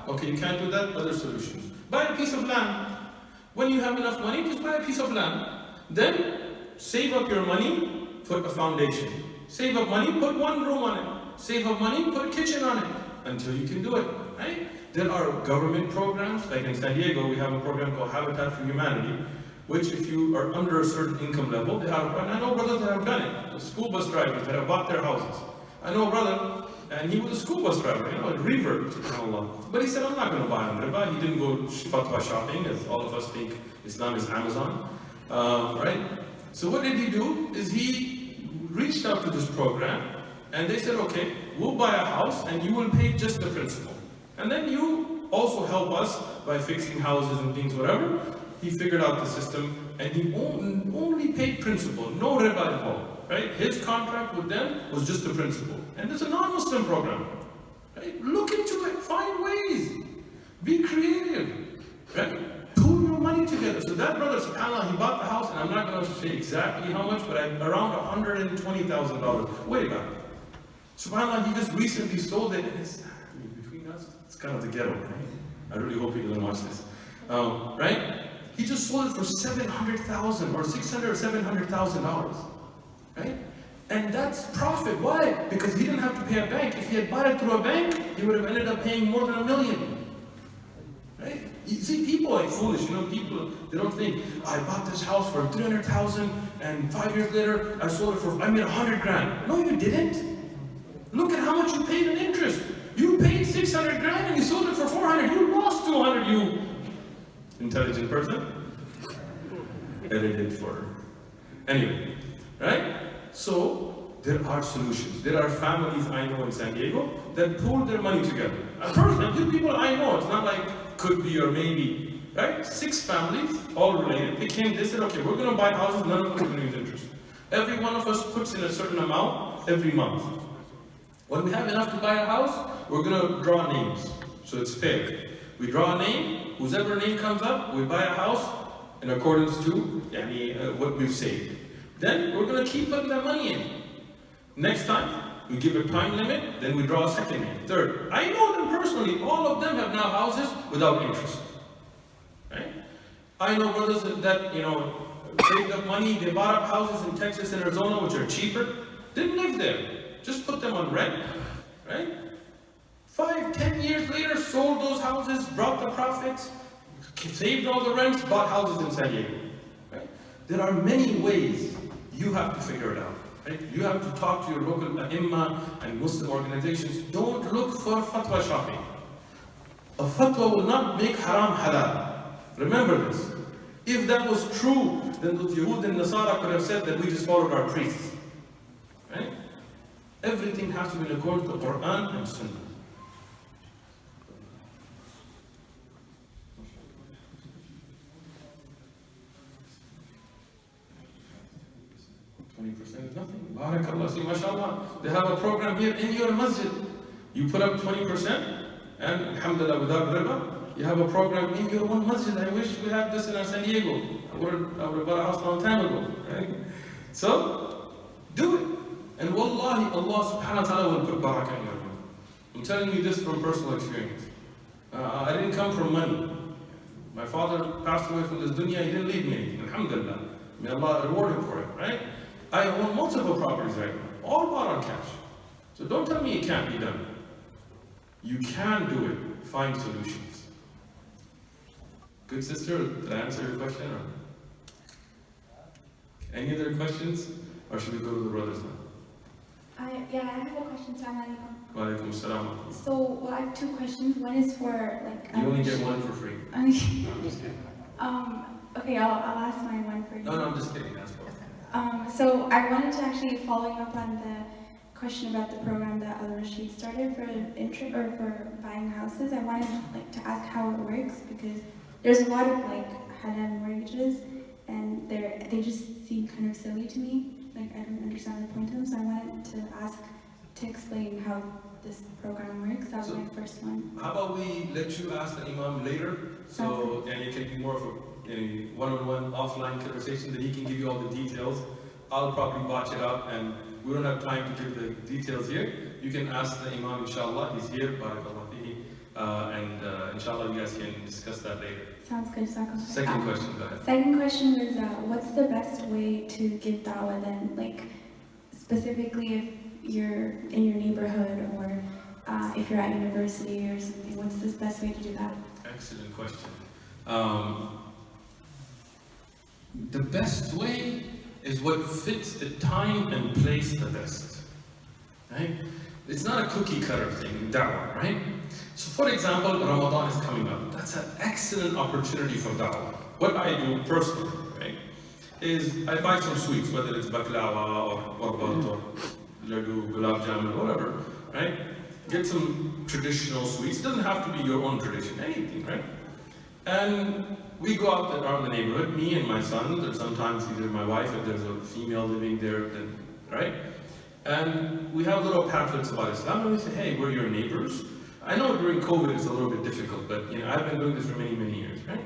Okay, you can't do that, other solutions. Buy a piece of land. When you have enough money, just buy a piece of land. Then save up your money, put a foundation. Save up money, put one room on it. Save up money, put a kitchen on it. Until you can do it, right? There are government programs, like in San Diego, we have a program called Habitat for Humanity, which if you are under a certain income level, they have, and I know brothers that have done it, the school bus drivers that have bought their houses. I know a brother, and he was a school bus driver, you know, a revert, subhanAllah. But he said, I'm not going to buy on riba. He didn't go fatwa shopping, as all of us think Islam is Amazon, right? So what did he do, is he reached out to this program, and they said, okay, we'll buy a house, and you will pay just the principal. And then you also help us by fixing houses and things, whatever. He figured out the system, and he only paid principal, no riba involved, right? His contract with them was just the principal. And it's a non-Muslim program, right? Look into it, find ways, be creative, right? Pool your money together. So that brother, subhanAllah, he bought the house, and I'm not going to say exactly how much, but around $120,000, way back. SubhanAllah, he just recently sold it, and it's, between us, it's kind of the ghetto, right? I really hope he doesn't watch this, right? He just sold it for $700,000 or $600,000 or $700,000, right? And that's profit. Why? Because he didn't have to pay a bank. If he had bought it through a bank, he would have ended up paying more than $1 million, right? You see, people are foolish. You know, people, they don't think, I bought this house for $300,000, and 5 years later, I sold it for, I made $100,000. No, you didn't. Look at how much you paid in interest. You paid $600,000 and you sold it for $400,000. You lost $200,000, you intelligent person. Edited for. Anyway, right? So there are solutions. There are families I know in San Diego that pool their money together. Personally, people I know, it's not like could be or maybe, right? 6 families, all related. They came, they said, okay, we're going to buy houses, none of us are going to use interest. Every one of us puts in a certain amount every month. When we have enough to buy a house, we're going to draw names. So it's fair. We draw a name, whoever name comes up, we buy a house in accordance to what we've saved. Then we're going to keep putting that money in. Next time, we give a time limit, then we draw a second name. Third, I know them personally, all of them have now houses without interest. Right? I know brothers that, saved up money, they bought up houses in Texas and Arizona, which are cheaper, didn't live there. Just put them on rent, right? 5, 10 years later, sold those houses, brought the profits, saved all the rents, bought houses in San Diego, right? There are many ways. You have to figure it out, right? You have to talk to your local ai and Muslim organizations. Don't look for fatwa shopping. A fatwa will not make haram halal. Remember this. If that was true, then the Yahud and Nasara could have said that we just followed our priests, right? Everything has to be in accordance with the Quran and Sunnah. Is nothing. Barakallah. See, mashallah. They have a program here in your masjid. You put up 20%, and alhamdulillah, without riba, you have a program in your own masjid. I wish we had this in our San Diego. I would have bought a house a long time ago. Right? So, do it. And wallahi, Allah subhanahu wa ta'ala will put barakah in your home. I'm telling you this from personal experience. I didn't come from money. My father passed away from this dunya, he didn't leave me anything. Alhamdulillah. May Allah reward him for it, right? I own multiple properties right now, all bought on cash. So don't tell me it can't be done. You can do it. Find solutions. Good sister, did I answer your question? Or? Any other questions? Or should we go to the brothers now? Yeah, I have a question. Assalamu alaikum. Wa alaikum assalam. So, I have 2 questions. One is for you only get one for free. Okay. No, I'm just kidding. Okay, I'll ask my one for you. No, I'm just kidding. That's both. So I wanted to actually following up on the question about the program that Al Rashid started for buying houses. I wanted to ask how it works, because there's a lot of halal mortgages, and they just seem kind of silly to me. I don't understand the point of them, so I wanted to ask to explain how this program works. That was my first one. How about we let you ask the Imam later, so and it can be more of a one-on-one offline conversation, that he can give you all the details. I'll probably botch it up, and we don't have time to give the details here. You can ask the Imam, inshallah. He's here, barakallah fihi, and inshallah you guys can discuss that later. Sounds good. Second question, go ahead. Second question was, what's the best way to give da'wah then? Like, specifically if you're in your neighborhood or if you're at university or something, what's the best way to do that? Excellent question. The best way is what fits the time and place the best, right? It's not a cookie cutter thing, da'wah, right? So for example, Ramadan is coming up. That's an excellent opportunity for da'wah. What I do personally, right, is I buy some sweets, whether it's baklava or warbat or laddu, gulab jamun, whatever, right? Get some traditional sweets. It doesn't have to be your own tradition, anything, right? And we go out there around the neighborhood, me and my son, or sometimes either my wife, if there's a female living there, then, right? And we have little pamphlets about Islam, and we say, hey, we're your neighbors. I know during COVID it's a little bit difficult, but I've been doing this for many, many years, right?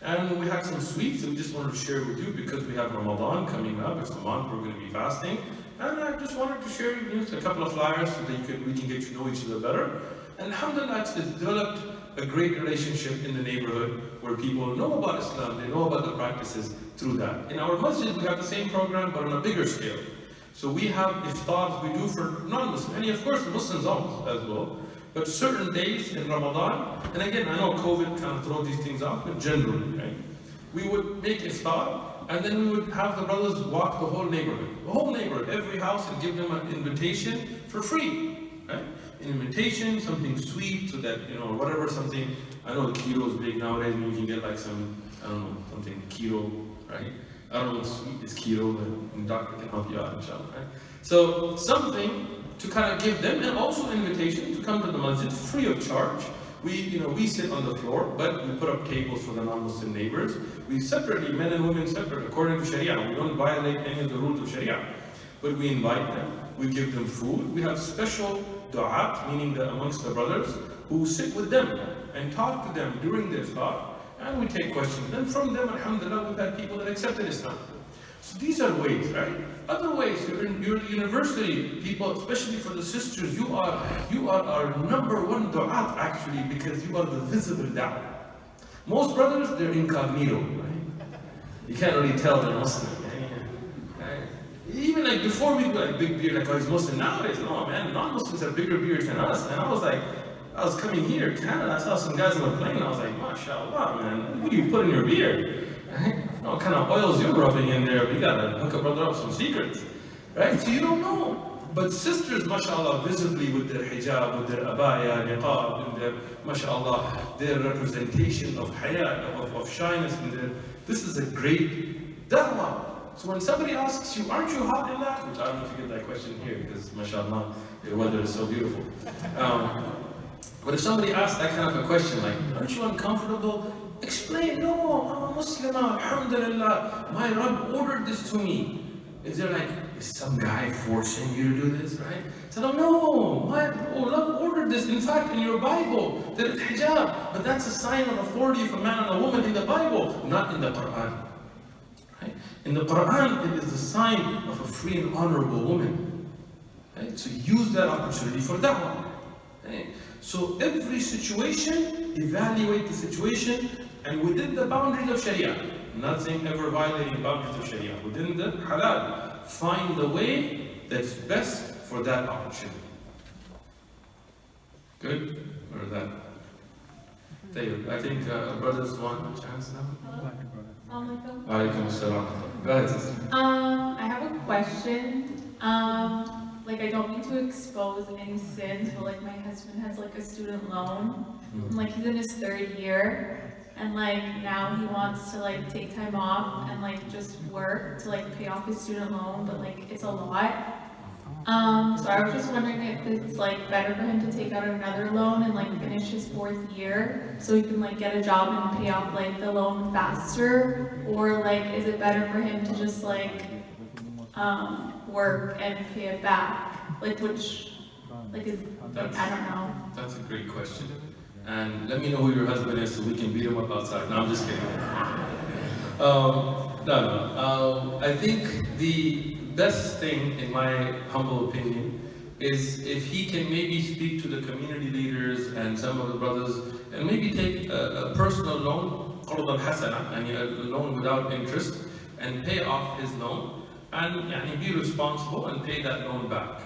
And we had some sweets that we just wanted to share with you because we have Ramadan coming up. It's a month we're going to be fasting. And I just wanted to share a couple of flyers so that we can get to know each other better. And alhamdulillah, it's developed a great relationship in the neighborhood where people know about Islam, they know about the practices through that. In our masjid, we have the same program, but on a bigger scale. So we have iftars we do for non-Muslims, and of course the Muslims as well. But certain days in Ramadan, and again, I know COVID kind of throws these things off, but generally, right? We would make iftar, and then we would have the brothers walk the whole neighborhood, every house, and give them an invitation for free, right? An invitation, something sweet, so that, whatever, something, I know keto is big nowadays, and you can get like some, I don't know, something keto, right? I don't know what sweet is keto, but the doctor can help you out, inshallah, right? So, something to kind of give them, and also an invitation to come to the masjid free of charge. We sit on the floor, but we put up tables for the non-Muslim neighbors. We separately, men and women separate, according to Sharia. We don't violate any of the rules of Sharia. But we invite them, we give them food. We have special du'at, meaning that amongst the brothers, who sit with them and talk to them during their iftar, and we take questions. And from them, alhamdulillah, we've had people that accepted Islam. So these are ways, right? Other ways, you're in university, people, especially for the sisters, you are our number one du'at actually, because you are the visible da'wah. Most brothers, they're incognito, right? You can't really tell they're Muslim. Right? Even like before we got like big beard, like he's Muslim nowadays, no man, non-Muslims have bigger beards than us. And I was coming here, Canada, I saw some guys on the plane, and I was like, mashallah, man, what do you put in your beard? Right? What kind of oils you're rubbing in there? We gotta hook a brother up some secrets, right? So you don't know. But sisters, mashallah, visibly with their hijab, with their abaya, niqab, and their, mashallah, their representation of haya, of shyness, and this is a great da'wah. So when somebody asks you, aren't you hot in that? Which I don't know if you get that question here, because mashallah, the weather is so beautiful. But if somebody asks that kind of a question, like, aren't you uncomfortable? Explain, no, I'm a Muslim, alhamdulillah, my Rabb ordered this to me. Is there like, is some guy forcing you to do this, right? So no, my Rabb ordered this, in fact, in your Bible, that it's hijab, but that's a sign of authority of a man and a woman in the Bible, not in the Quran. Right? In the Quran, it is a sign of a free and honorable woman. Right? So use that opportunity for da'wah. Right? So every situation, evaluate the situation, and within the boundaries of Sharia. I'm not saying ever violating boundaries of Sharia. Within the halal, find the way that's best for that opportunity. Good? Or that? I think brothers want a chance now. Alaikum assalam. Go ahead, sister. I have a question. I don't mean to expose any sins, but my husband has a student loan, and he's in his 3rd year, and now he wants to take time off and just work to pay off his student loan, but it's a lot. So I was just wondering if it's better for him to take out another loan and finish his 4th year so he can get a job and pay off the loan faster, or is it better for him to just work and pay it back? Which is, I don't know. That's a great question. And let me know who your husband is so we can beat him up outside. No, I'm just kidding. I think the best thing, in my humble opinion, is if he can maybe speak to the community leaders and some of the brothers and maybe take a personal loan, قرض الحسنة, and a loan without interest, and pay off his loan and be responsible and pay that loan back.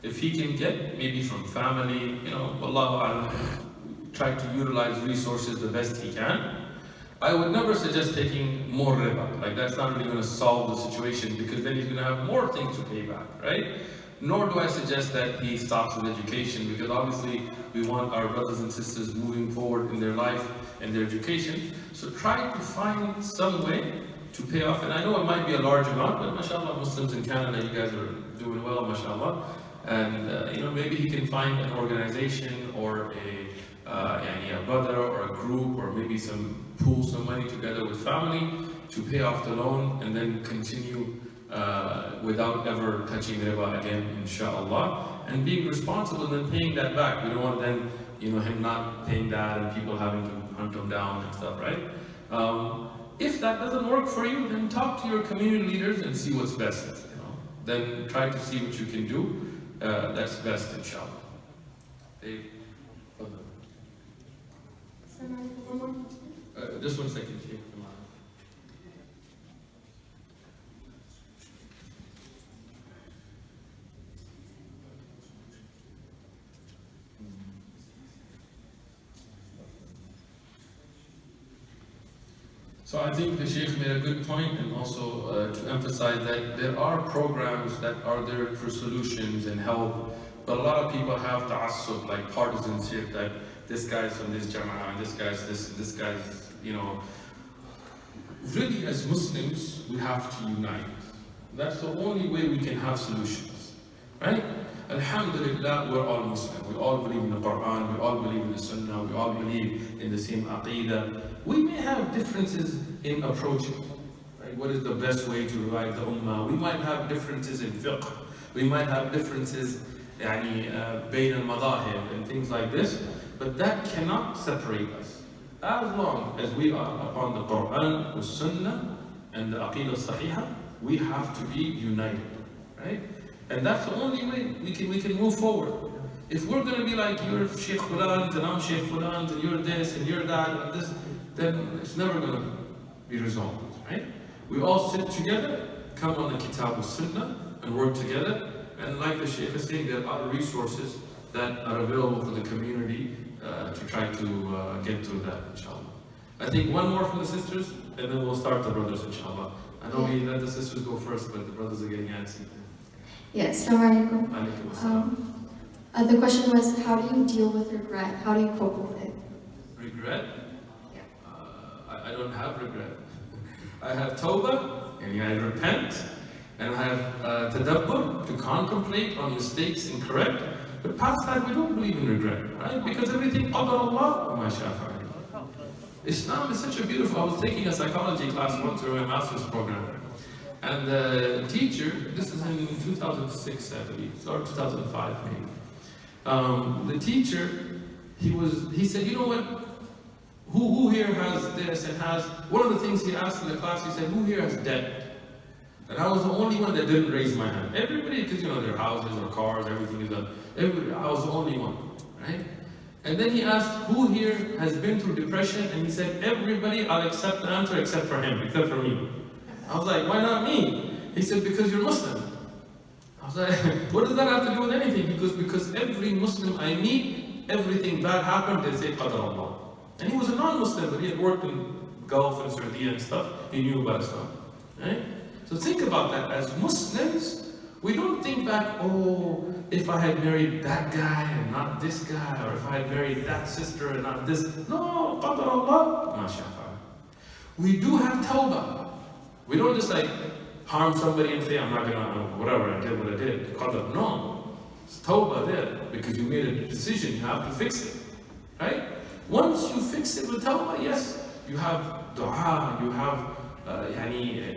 If he can get maybe from family, Wallahu a'lam, try to utilize resources the best he can. I would never suggest taking more riba. Like that's not really going to solve the situation because then he's going to have more things to pay back, right? Nor do I suggest that he stops with education because obviously we want our brothers and sisters moving forward in their life and their education. So try to find some way to pay off. And I know it might be a large amount, but mashallah, Muslims in Canada, you guys are doing well, mashallah. And maybe he can find an organization or a brother or a group or maybe pool some money together with family to pay off the loan and then continue without ever touching riba again, inshallah, and being responsible and paying that back. We don't want then, him not paying that and people having to hunt him down and stuff, right? If that doesn't work for you, then talk to your community leaders and see what's best. Then try to see what you can do. That's best, inshallah. Dave, just 1 second, Chief. Come on. So I think the Sheikh made a good point, and also to emphasize that there are programs that are there for solutions and help, but a lot of people have ta'assub, like partisanship, that this guy's from this jama'ah, and this guy's this guy's, Really, as Muslims, we have to unite. That's the only way we can have solutions, right? Alhamdulillah, we're all Muslim. We all believe in the Quran, we all believe in the Sunnah, we all believe in the same aqidah. We may have differences in approaching, right? What is the best way to revive the ummah? We might have differences in fiqh. We might have differences bayn al-madahib and things like this, but that cannot separate us. As long as we are upon the Quran, the Sunnah, and the aqidah sahiha, we have to be united, right? And that's the only way we can move forward. If we're going to be like, you're Sheikh Fulan, and I'm Sheikh Fulan, and you're this, and you're that, and this, then it's never going to be resolved, right? We all sit together, come on the Kitab al Sunnah, and work together. And like the Sheikh is saying, there are resources that are available for the community to try to get through that, inshallah. I think one more from the sisters, and then we'll start the brothers, inshallah. I know we let the sisters go first, but the brothers are getting antsy. Yes, assalamu alaikum. The question was, how do you deal with regret? How do you cope with it? Regret? Yeah. I don't have regret. I have tawbah, and I repent, and I have tadabbur, to contemplate on mistakes and correct. But past that, we don't believe in regret, right? Because everything, qadar Allah, wa ma sha'a fa'al. Islam is such a beautiful. I was taking a psychology class once through a master's program. And the teacher, this is in 2006, I believe, or 2005 maybe. The teacher, he said, you know what? Who here has this and has, one of the things he asked in the class, he said, who here has debt? And I was the only one that didn't raise my hand. Everybody, because their houses or cars, everything is done. Everybody, I was the only one, right? And then he asked, who here has been through depression? And he said, everybody, I'll accept the answer except for him, except for me. I was like, why not me? He said, because you're Muslim. I was like, what does that have to do with anything? He goes, because every Muslim I meet, everything bad happened, they say, qadar Allah. And he was a non-Muslim, but he had worked in Gulf and Saudi and stuff. He knew about Islam, right? So think about that. As Muslims, we don't think back, oh, if I had married that guy and not this guy, or if I had married that sister and not this. No, qadar Allah, ma sha'a fa'al. We do have tawbah. We don't just harm somebody and say, I'm not gonna, whatever, I did what I did. Qadar. No. It's tawbah there, because you made a decision, you have to fix it. Right? Once you fix it with tawbah, yes, you have dua, you have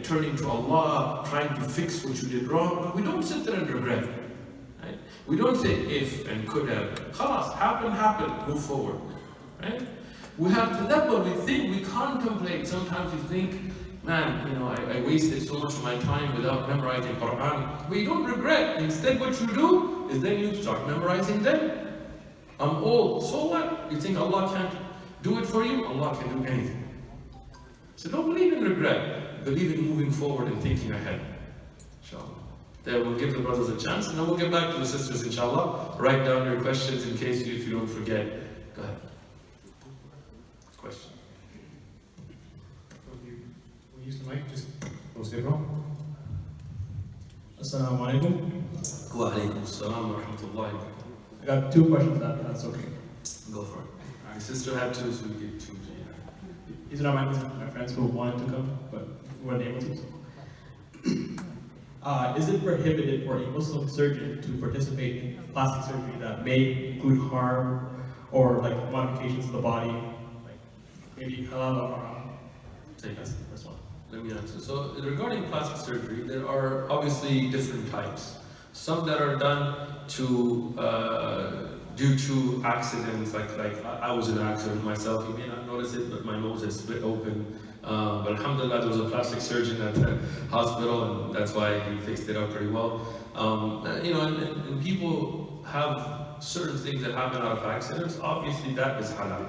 turning to Allah, trying to fix what you did wrong, but we don't sit there and regret. Right? We don't say if and could have. Khalas, happened, move forward. Right? We have tadabbur, we think, we contemplate. Sometimes we think, man, I wasted so much of my time without memorizing Quran. But you don't regret. Instead, what you do is then you start memorizing them. I'm old, so what? You think Allah can't do it for you? Allah can do anything. So don't believe in regret. Believe in moving forward and thinking ahead. Inshallah. Then we'll give the brothers a chance, and then we'll get back to the sisters, inshallah. Write down your questions in case if you don't forget. Go ahead. Question. We'll use the mic, just close it, bro. Assalamu alaikum. Wa alaikum assalam wa rahmatullahi. I got two questions, that's okay. Go for it. My sister had two, so we get two. These are not my friends who wanted to come, but weren't able to. Is it prohibited for a Muslim surgeon to participate in plastic surgery that may include harm or like modifications of the body, like maybe halal or haram? That's the first one. Let me answer. So regarding plastic surgery, there are obviously different types. Some that are done due to accidents, like I was in an accident myself. You may not notice it, but my nose is split open. But alhamdulillah, there was a plastic surgeon at the hospital, and that's why he fixed it up pretty well. And people have certain things that happen out of accidents. Obviously, that is halal.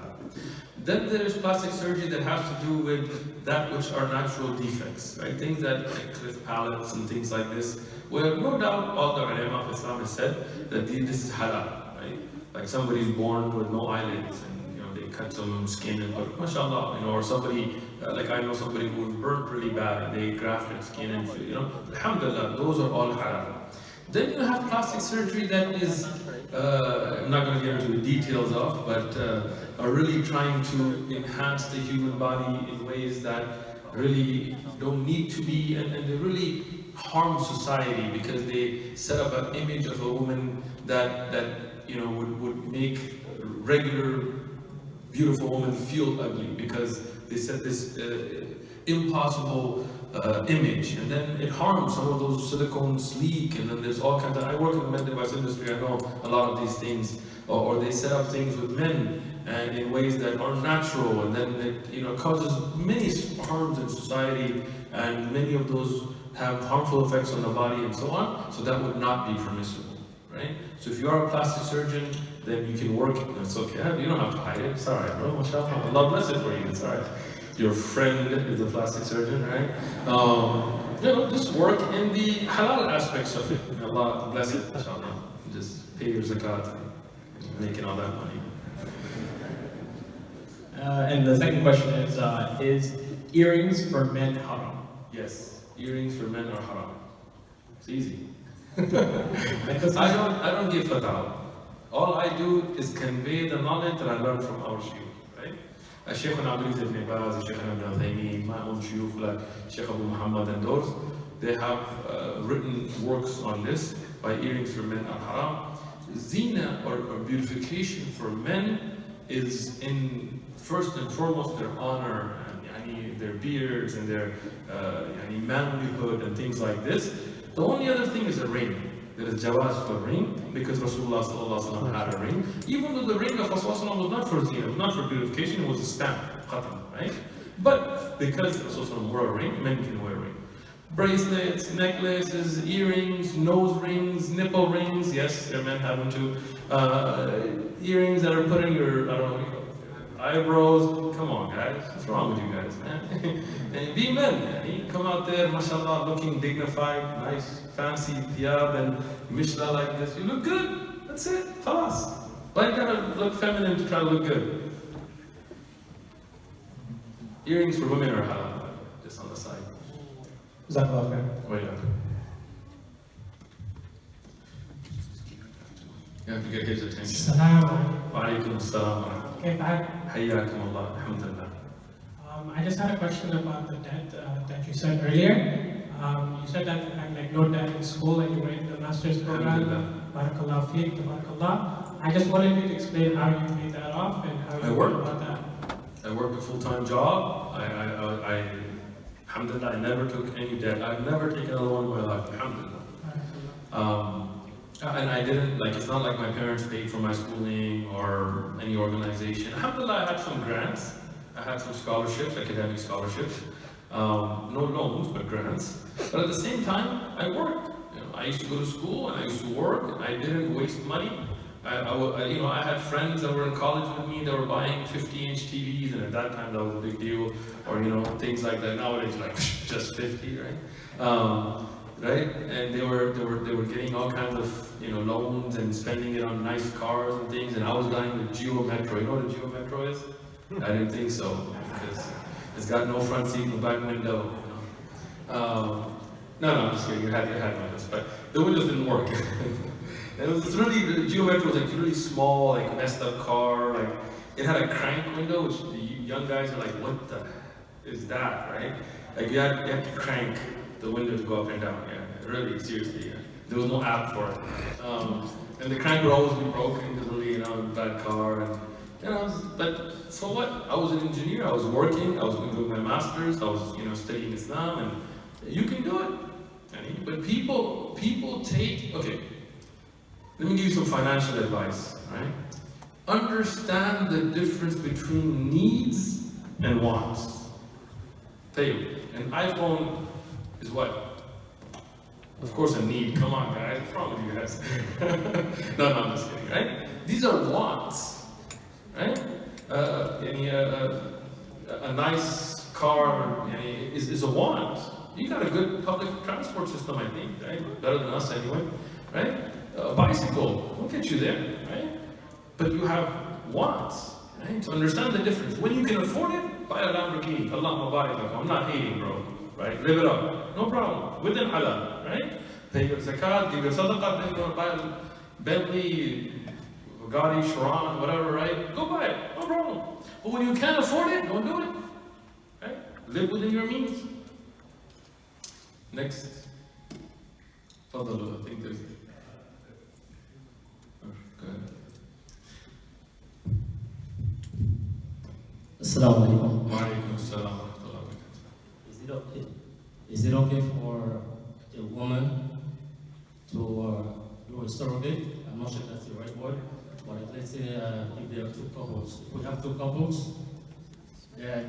Then there's plastic surgery that has to do with that which are natural defects, right? Things that like cleft palates and things like this, where no doubt all the ulama of Islam has said that this is halal, right? Like somebody's born with no eyelids, and they cut some skin and put, mashallah, or somebody, like I know somebody who was burnt really bad, and they grafted skin and, alhamdulillah, those are all halal. Then you have plastic surgery that is, I'm not going to get into the details of, but are really trying to enhance the human body in ways that really don't need to be, and they really harm society because they set up an image of a woman that would make regular beautiful woman feel ugly because they set this impossible image, and then it harms some of those silicones leak, and then there's all kinds of, I work in the med device industry, I know a lot of these things, or they set up things with men and in ways that aren't natural, and then it causes many harms in society, and many of those have harmful effects on the body and so on, so that would not be permissible, right? So if you are a plastic surgeon, then you can work, it's okay, you don't have to hide it, it's alright bro, mashallah, Allah bless it for you, it's alright. Your friend is a plastic surgeon, right? Just work in the halal aspects of it. Allah bless it, inshallah. Just pay your zakat and making all that money. And the second question is earrings for men haram? Yes, earrings for men are haram. It's easy. I don't give fatwa. All I do is convey the knowledge that I learned from our shuyukh, right? Sheikh Abdul ibn Baz, Sheikh ibn Uthaymeen, my own shuyukh like Sheikh Abu Muhammad and those, they have written works on this, by earrings for men are haram. Zina or beautification for men is in first and foremost their honor and their beards and their manlyhood and things like this. The only other thing is a ring. There is jawaz for ring because Rasulullah ﷺ had a ring. Even though the ring of Rasulullah was not for zina, not for beautification, it was a stamp, khatam, right? But because Rasulullah wore a ring, men can wear a ring. Bracelets, necklaces, earrings, nose rings, nipple rings, yes, there are men having to. Earrings that are put in your, I don't know what you call it, eyebrows. Come on guys, what's wrong with you guys, man? And be men, man. Come out there, mashallah, looking dignified, nice, fancy thiyab and mishla like this. You look good, that's it, khalas. Why you gotta look feminine to try to look good? Earrings for women are halal, just on the side. Jazakallah khair. Wait up. You have to get his attention. Assalamu Wa alaikum assalam. alaikum. Hayyakum Allah, alhamdulillah. I just had a question about the debt that you said earlier. You said that you had like no debt in school and you went to the master's program. Barakallah feek, tabarakallah. I just wanted you to explain how you paid that off and how you went about that. I work a full-time job. Alhamdulillah, I never took any debt. I've never taken a loan in my life, alhamdulillah. And I didn't, it's not like my parents paid for my schooling or any organization. Alhamdulillah, I had some grants. I had some scholarships, academic scholarships. No loans, but grants. But at the same time, I worked. I used to go to school and I used to work. And I didn't waste money. I had friends that were in college with me that were buying 50-inch TVs, and at that time that was a big deal. Or things like that. Nowadays, like just 50, right? Right? And they were getting all kinds of loans and spending it on nice cars and things. And I was buying the Geo Metro. You know what a Geo Metro is? I didn't think so, because it's got no front seat and back window. No, I'm just kidding. You had windows, but the windows didn't work. And the Geo Metro was like really small, like messed up car. Like it had a crank window, which the young guys are like, what the is that, right? Like you had to crank the window to go up and down. Yeah, really, seriously. Yeah. There was no app for it. And the crank would always be broken because really, bad car. And but so what? I was an engineer. I was working. I was doing my master's. I was studying Islam, and you can do it. But people take. Okay, let me give you some financial advice. Right? Understand the difference between needs and wants. Tell you, an iPhone is what? Of course, a need. Come on, guys. What's wrong with you guys? No, I'm just kidding. Right? These are wants. Right? A nice car is a want. You got a good public transport system, I think, right? Better than us anyway, right? A bicycle will get you there, right? But you have wants, right? To understand the difference. When you can afford it, buy a Lamborghini. Allah Mubarak. I'm not hating, bro. Right? Live it up. No problem. Within halal, right? Pay your zakat, give your sadaqah, then you want to buy a Bentley, Bugatti, Chiron, whatever, right? Go buy it, no problem. But when you can't afford it, don't do it. Right? Live within your means. Next. Fadlu, I think there's. Go ahead. Assalamu alaikum. Wa alaikum assalam wa rahmatullahi wa barakatuh. Is it okay for a woman to do a surrogate? I'm not sure that's the right word, but let's say if there are two couples, if we have two couples that